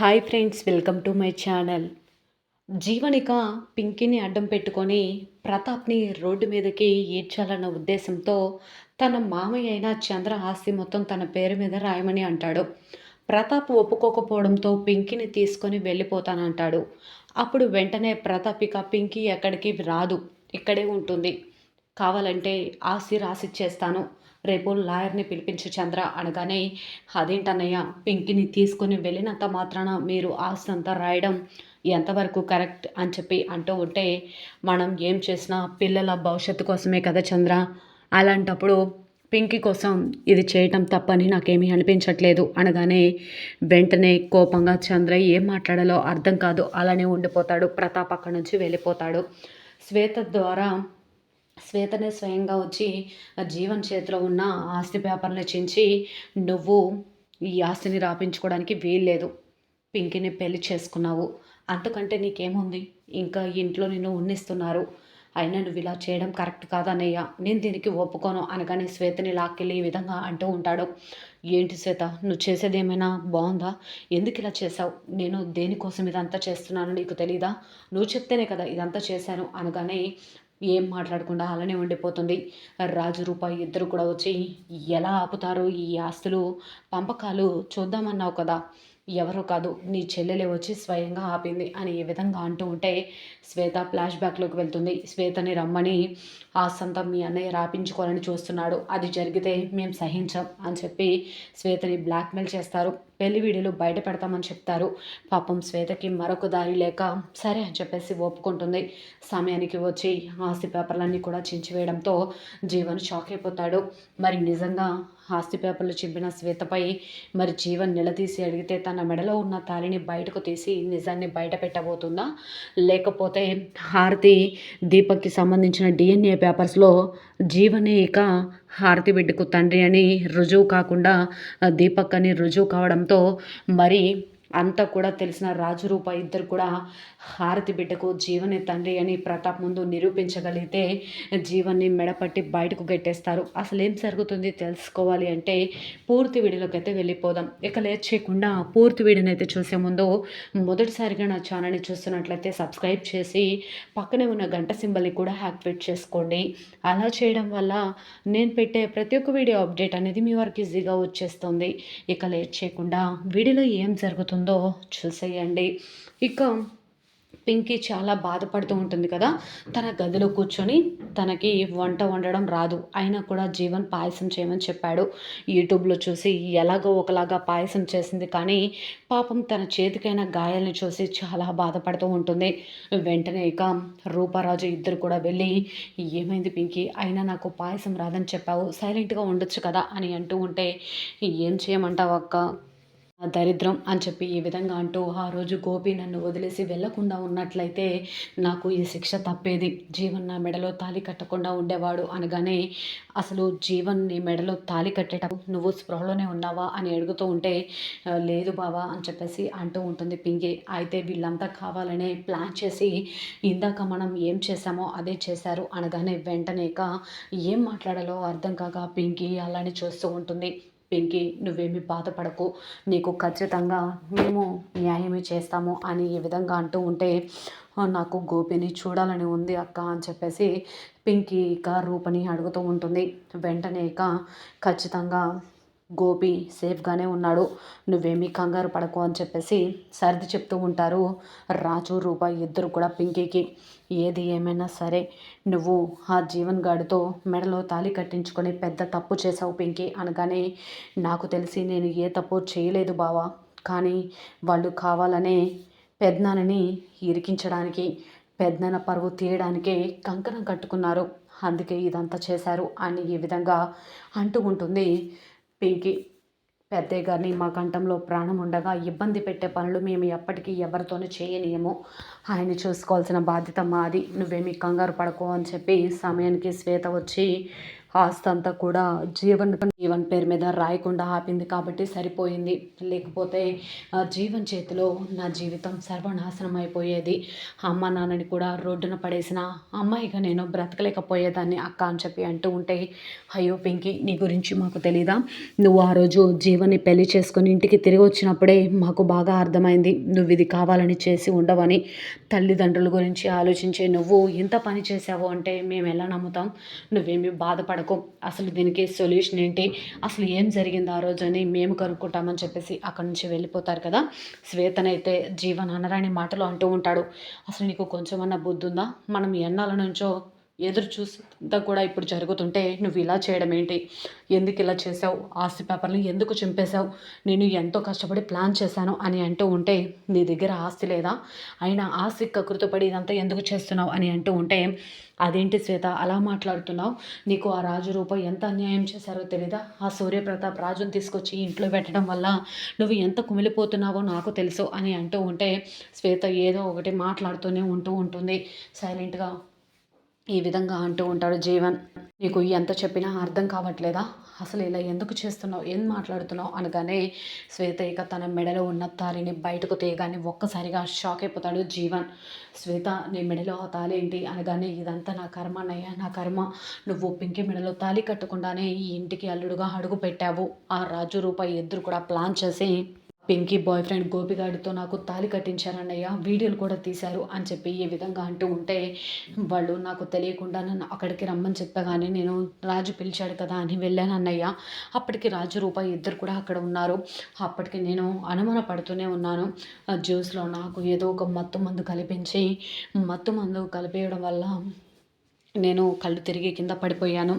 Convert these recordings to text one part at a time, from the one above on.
Hi friends, welcome to my channel. Jeevanika పింకీని అడ్డం పెట్టుకొని ప్రతాప్ని రోడ్డు మీదకి ఈడ్చాలన్న ఉద్దేశంతో తన మామయ్య అయిన చంద్ర ఆస్తి మొత్తం తన పేరు మీద రాయమని అంటాడు. ప్రతాప్ ఒప్పుకోకపోవడంతో పింకీని తీసుకొని వెళ్ళిపోతానంటాడు. అప్పుడు వెంటనే ప్రతాప్ ఇక పింకీ ఎక్కడికి రాదు, ఇక్కడే ఉంటుంది. కావాలంటే ఆస్తి రాసిచ్చేస్తాను, రేపు లాయర్ని పిలిపించు చంద్ర అనగానే, అదేంటన్నయ్య, పింకీని తీసుకుని వెళ్ళినంత మాత్రాన మీరు ఆస్తి అంతా రాయడం ఎంతవరకు కరెక్ట్ అని చెప్పి అంటూ ఉంటే, మనం ఏం చేసినా పిల్లల భవిష్యత్తు కోసమే కదా చంద్ర. అలాంటప్పుడు పింకీ కోసం ఇది చేయటం తప్పని నాకేమీ అనిపించట్లేదు అనగానే, వెంటనే కోపంగా చంద్ర ఏం మాట్లాడాలో అర్థం కాదు, అలానే ఉండిపోతాడు. ప్రతాప్ అక్కడి నుంచి వెళ్ళిపోతాడు. శ్వేతనే స్వయంగా వచ్చి జీవన్ చేతిలో ఉన్న ఆస్తి పేపర్లు చించి, నువ్వు ఈ ఆస్తిని రాపించుకోవడానికి వీల్లేదు, పింకీని పెళ్లి చేసుకున్నావు, అంతకంటే నీకేముంది, ఇంకా ఇంట్లో నిన్ను ఉన్నిస్తున్నారు, అయినా నువ్వు ఇలా చేయడం కరెక్ట్ కాదన్నయ్య, నేను దీనికి ఒప్పుకోను అనగానే శ్వేతని లాక్కెళ్ళి ఈ విధంగా అంటూ ఉంటాడు. ఏంటి శ్వేత, నువ్వు చేసేది ఏమైనా బాగుందా? ఎందుకు ఇలా చేసావు? నేను దేనికోసం ఇదంతా చేస్తున్నాను నీకు తెలీదా? నువ్వు చెప్తేనే కదా ఇదంతా చేశాను అనగానే, ఏం మాట్లాడకుండా అలానే ఉండిపోతుంది. రాజు రూపాయి ఇద్దరు కూడా వచ్చి, ఎలా ఆపుతారో ఈ ఆస్తులు పంపకాలు చూద్దామన్నావు కదా, ఎవరో కాదు నీ చెల్లెలే వచ్చి స్వయంగా ఆపింది అని ఈ విధంగా అంటూ ఉంటే, శ్వేత ఫ్లాష్ బ్యాక్లోకి వెళ్తుంది. శ్వేతని రమ్మని ఆస్తంతా మీ అన్నయ్య రాపించుకోవాలని చూస్తున్నాడు, అది జరిగితే మేము సహించాం అని చెప్పి శ్వేతని బ్లాక్మెయిల్ చేస్తారు. పెళ్లి వీడియోలు బయట పెడతామని చెప్తారు. పాపం శ్వేతకి మరొక దారి లేక సరే అని చెప్పేసి ఒప్పుకుంటుంది. సమయానికి వచ్చి ఆస్తి పేపర్లన్నీ కూడా చించివేయడంతో జీవన్ షాక్ అయిపోతాడు. మరి నిజంగా ఆస్తి పేపర్లు చింపిన శ్వేతపై మరి జీవన్ నిలదీసి అడిగితే తన మెడలో ఉన్న తాళిని బయటకు తీసి నిజాన్ని బయట పెట్టబోతుందా, లేకపోతే హారతి దీపక్కి సంబంధించిన DNA పేపర్స్లో జీవనే ఇక హారతి బిడ్డకు తండ్రి అని రుజువు కాకుండా దీపక్ అని రుజువు కావడంతో మరి అంతా కూడా తెలిసిన రాజు రూప ఇద్దరు కూడా హారతి బిడ్డకు జీవనే తండ్రి అని ప్రతాప్ ముందు నిరూపించగలిగితే జీవన్ని మెడపట్టి బయటకు గెట్టేస్తారు. అసలు ఏం జరుగుతుంది తెలుసుకోవాలి అంటే పూర్తి వీడియోలోకి అయితే వెళ్ళిపోదాం. ఇక లేట్ చేయకుండా పూర్తి వీడియోని అయితే చూసే ముందు మొదటిసారిగా నా ఛానల్ని చూస్తున్నట్లయితే సబ్స్క్రైబ్ చేసి పక్కనే ఉన్న గంట సింబల్ని కూడా యాక్టివేట్ చేసుకోండి. అలా చేయడం వల్ల నేను పెట్టే ప్రతి ఒక్క వీడియో అప్డేట్ అనేది మీ వరకు ఈజీగా వచ్చేస్తుంది. ఇక లేట్ చేయకుండా వీడియోలో ఏం జరుగుతుందో చూసేయండి. ఇక పింకీ చాలా బాధపడుతూ ఉంటుంది కదా. తన గదిలో కూర్చొని తనకి వంట వండడం రాదు, అయినా కూడా జీవన్ పాయసం చేయమని చెప్పాడు. యూట్యూబ్లో చూసి ఎలాగో ఒకలాగా పాయసం చేసింది, కానీ పాపం తన చేతికైన గాయాలను చూసి చాలా బాధపడుతూ ఉంటుంది. వెంటనే ఇక రూపారాజు ఇద్దరు కూడా వెళ్ళి, ఏమైంది పింకీ, అయినా నాకు పాయసం రాదని చెప్పావు, సైలెంట్గా ఉండొచ్చు కదా అని అంటూ ఉంటే, ఏం చేయమంటావు అక్క, దరిద్రం అని చెప్పి ఈ విధంగా అంటూ, ఆ రోజు గోపి నన్ను వదిలేసి వెళ్లకుండా ఉన్నట్లయితే నాకు ఈ శిక్ష తప్పేది, జీవన్ నా మెడలో తాళి కట్టకుండా ఉండేవాడు అనగానే, అసలు జీవన్ నీ మెడలో తాళి కట్టేటప్పుడు నువ్వు స్పృహలోనే ఉన్నావా అని అడుగుతూ ఉంటే, లేదు బావా అని చెప్పేసి అంటూ ఉంటుంది పింకీ. అయితే వీళ్ళంతా కావాలనే ప్లాన్ చేసి ఇందాక మనం ఏం చేశామో అదే చేశారు అనగానే, వెంటనే ఏం మాట్లాడాలో అర్థం కాక పింకీ అలానే చూస్తూ ఉంటుంది. పింకీ, నువ్వేమి బాధపడకు, నీకు ఖచ్చితంగా మేము న్యాయమే చేస్తాము అని ఈ విధంగా అంటూ ఉంటే, నాకు గోపిని చూడాలని ఉంది అక్క అని చెప్పేసి పింకీ ఇక రూపని అడుగుతూ ఉంటుంది. వెంటనే ఖచ్చితంగా గోపి సేఫ్గానే ఉన్నాడు, నువ్వేమీ కంగారు పడకు అని చెప్పేసి సర్ది చెప్తూ ఉంటారు రాజు రూప ఇద్దరు కూడా పింకీకి. ఏది ఏమైనా సరే నువ్వు ఆ జీవన్ గాడితో మెడలో తాళి కట్టించుకొని పెద్ద తప్పు చేసావు పింకీ అనగానే, నాకు తెలిసి నేను ఏ తప్పు చేయలేదు బావా, కానీ వాళ్ళు కావాలనే పెద్దనాన్నని ఇరికించడానికి, పెద్దనాన్న పరువు తీయడానికే కంకణం కట్టుకున్నారు, అందుకే ఇదంతా చేశారు అని ఈ విధంగా అంటూ ఉంటుంది పింకీ. పెద్దయ్య గారిని మా కంఠంలో ప్రాణం ఉండగా ఇబ్బంది పెట్టే పనులు మేము ఎప్పటికీ ఎవరితోనూ చేయనీయము, ఆయన్ని చూసుకోవాల్సిన బాధ్యత మాది, నువ్వేమీ కంగారు పడకు అని చెప్పి సమయానికి శ్వేత వచ్చి ఆస్తి అంతా కూడా జీవన్ పేరు మీద రాయకుండా ఆపింది కాబట్టి సరిపోయింది. లేకపోతే జీవన్ చేతిలో నా జీవితం సర్వనాశనం అయిపోయేది. అమ్మ నాన్నని కూడా రోడ్డున పడేసిన అమ్మాయిగా నేను బ్రతకలేకపోయేదాన్ని అక్క అని చెప్పి అంటూ ఉంటే, అయ్యో పింకీ, నీ గురించి మాకు తెలీదా? నువ్వు ఆ రోజు జీవన్ని పెళ్లి చేసుకొని ఇంటికి తిరిగి వచ్చినప్పుడే మాకు బాగా అర్థమైంది నువ్వు ఇది కావాలని చేసి ఉండవని. తల్లిదండ్రుల గురించి ఆలోచించే నువ్వు ఇంత పని చేసావు అంటే మేము ఎలా నమ్ముతాం? నువ్వేమీ బాధపడకు, అసలు దీనికి సొల్యూషన్ ఏంటి, అసలు ఏం జరిగింది ఆ రోజు అని మేము కనుక్కుంటామని చెప్పేసి అక్కడి నుంచి వెళ్ళిపోతారు కదా. శ్వేతనైతే జీవన్ అనరాని మాటలు అంటూ ఉంటాడు. అసలు నీకు కొంచెమన్నా బుద్ధి ఉందా? మనం ఎన్నాళ్ళ నుంచో ఎదురు చూస్తుందా కూడా ఇప్పుడు జరుగుతుంటే నువ్వు ఇలా చేయడం ఏంటి? ఎందుకు ఇలా చేసావు? ఆస్తి పేపర్లు ఎందుకు చింపేశావు? నేను ఎంతో కష్టపడి ప్లాన్ చేశాను అని అంటూ ఉంటే, నీ దగ్గర ఆస్తి లేదా? అయినా ఆస్తి కకృతపడి ఇదంతా ఎందుకు చేస్తున్నావు అని అంటూ ఉంటే, అదేంటి శ్వేత అలా మాట్లాడుతున్నావు? నీకు ఆ రాజు రూపం ఎంత అన్యాయం చేశారో తెలీదా? ఆ సూర్యప్రతాప్ రాజుని తీసుకొచ్చి ఇంట్లో పెట్టడం వల్ల నువ్వు ఎంత కుమిలిపోతున్నావో నాకు తెలుసు అని అంటూ ఉంటే, శ్వేత ఏదో ఒకటి మాట్లాడుతూనే ఉంటుంది. సైలెంట్గా ఈ విధంగా అంటూ ఉంటాడు జీవన్. నీకు ఎంత చెప్పినా అర్థం కావట్లేదా? అసలు ఇలా ఎందుకు చేస్తున్నావు, ఏం మాట్లాడుతున్నావు అనగానే, శ్వేత ఇక తన మెడలో ఉన్న తాలిని బయటకు తీయగానే ఒక్కసారిగా షాక్ అయిపోతాడు జీవన్. శ్వేత, నీ మెడలో ఆ తాలి ఏంటి అనగానే, ఇదంతా నా కర్మ అన్నయ్య, నా కర్మ. నువ్వు పింకి మెడలో తాలి కట్టకుండానే ఈ ఇంటికి అల్లుడుగా అడుగు పెట్టావు. ఆ రాజు రూపాయి ఇద్దరు కూడా ప్లాన్ చేసి పింకీ బాయ్ ఫ్రెండ్ గోపిగాడితో నాకు తాళి కట్టించారన్నయ్య, వీడియోలు కూడా తీశారు అని చెప్పి ఈ విధంగా అంటూ ఉంటే, వాళ్ళు నాకు తెలియకుండా నన్ను అక్కడికి రమ్మని చెప్పగానే నేను రాజు పిలిచాడు కదా అని వెళ్ళాను అన్నయ్య. అప్పటికి రాజు రూపాయి ఇద్దరు కూడా అక్కడ ఉన్నారు. అప్పటికి నేను అనుమాన పడుతూనే ఉన్నాను. జ్యూస్లో నాకు ఏదో ఒక మత్తు మందు కలిపించి, మత్తు మందు కలిపేయడం వల్ల నేను కళ్ళు తిరిగి కింద పడిపోయాను.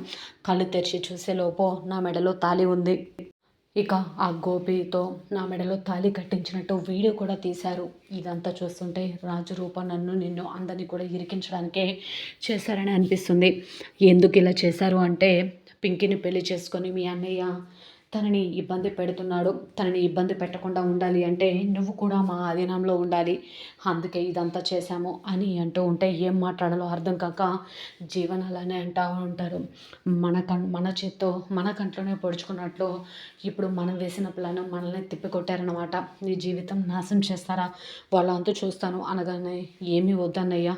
కళ్ళు తెరిచి చూసేలోపు నా మెడలో తాళి ఉంది. ఇక ఆ గోపితో నా మెడలో తాళి కట్టించినట్టు వీడియో కూడా తీశారు. ఇదంతా చూస్తుంటే రాజు రూప నిన్ను అందరినీ కూడా ఇరికించడానికే చేశారని అనిపిస్తుంది. ఎందుకు ఇలా చేశారు అంటే, పింకీని పెళ్లి చేసుకొని మీ అన్నయ్య తనని ఇబ్బంది పెడుతున్నాడు. తనని ఇబ్బంది పెట్టకుండా ఉండాలి అంటే నువ్వు కూడా మా అధీనంలో ఉండాలి. అందుకే ఇదంతా చేశాము అని అంటూ ఉంటే, ఏం మాట్లాడాలో అర్థం కాక జీవన్ అలానే అంటూ ఉంటారు. మన చేత్తో మన కంట్లోనే పొడుచుకున్నట్లు ఇప్పుడు మనం వేసిన ప్లాన్ మనల్ని తిప్పికొట్టారనమాట. నీ జీవితం నాశనం చేస్తారా? వాళ్ళంతా చూస్తాను అనగానే, ఏమీ వద్దన్నయ్యా,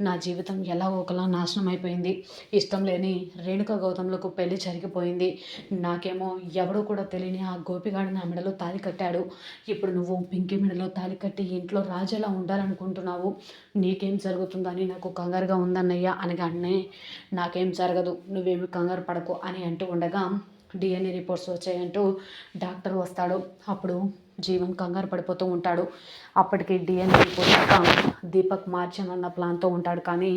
నా జీవితం ఎలా ఒకలా నాశనం అయిపోయింది. ఇష్టం లేని రేణుక గౌతమ్లకు పెళ్లి జరిగిపోయింది. నాకేమో ఎవడో కూడా తెలియని ఆ గోపిగాడు నా మెడలో తాళి కట్టాడు. ఇప్పుడు నువ్వు పింకీ మెడలో తాళి కట్టి ఇంట్లో రాజులా ఉండాలనుకుంటున్నావు. నీకేం జరుగుతుందని నాకు కంగారుగా ఉందన్నయ్య అనగానే, నాకేం జరగదు, నువ్వేమి కంగారు పడకు అని అంటూ ఉండగా, డిఎన్ఏ రిపోర్ట్స్ వచ్చాయంటూ డాక్టర్ వస్తాడు. అప్పుడు జీవన్ కంగారు పడిపోతూ ఉంటాడు. అప్పటికి డిఎన్ఏ రిపోర్ట్స్ దీపక్ మార్చానన్న ప్లాన్తో ఉంటాడు. కానీ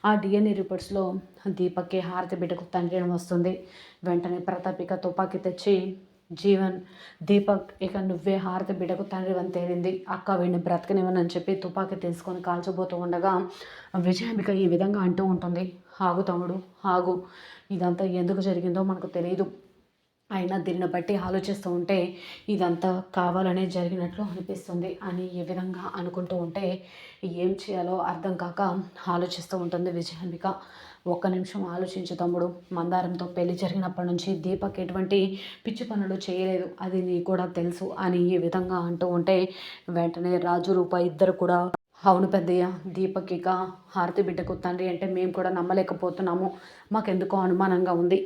ఆ డిఎన్ఏ రిపోర్ట్స్లో దీపక్కి హారతి బిడ్డకు తండ్రి అని వస్తుంది. వెంటనే ప్రతాప్ ఇక తుపాకీ తెచ్చి, జీవన్, దీపక్, ఇక నువ్వే హారతి బిడ్డకు తండ్రి అని తేలింది. అక్క వీడిని బ్రతకనివ్వనని చెప్పి తుపాకీ తీసుకొని కాల్చబోతూ ఉండగా, విజయాంబిక ఈ విధంగా అంటూ ఉంటుంది. ఆగు తమ్ముడు, ఆగు. ఇదంతా ఎందుకు జరిగిందో మనకు తెలియదు. అయినా దీన్ని బట్టి ఆలోచిస్తూ ఉంటే ఇదంతా కావాలనే జరిగినట్లు అనిపిస్తుంది అని ఈ విధంగా అనుకుంటూ ఉంటే, ఏం చేయాలో అర్థం కాక ఆలోచిస్తూ ఉంటుంది విజయాంబిక. ఒక్క నిమిషం ఆలోచించు తమ్ముడు. మందారంతో పెళ్లి జరిగినప్పటి నుంచి దీపక్ ఎటువంటి పిచ్చి పనులు చేయలేదు, అది నీ కూడా తెలుసు అని ఈ విధంగా అంటూ ఉంటే, వెంటనే రాజు రూప ఇద్దరు కూడా, అవును పెద్దయ్య, దీపక్ ఇక హారతి బిడ్డకు తండ్రి అంటే మేము కూడా నమ్మలేకపోతున్నాము. మాకెందుకో అనుమానంగా ఉంది.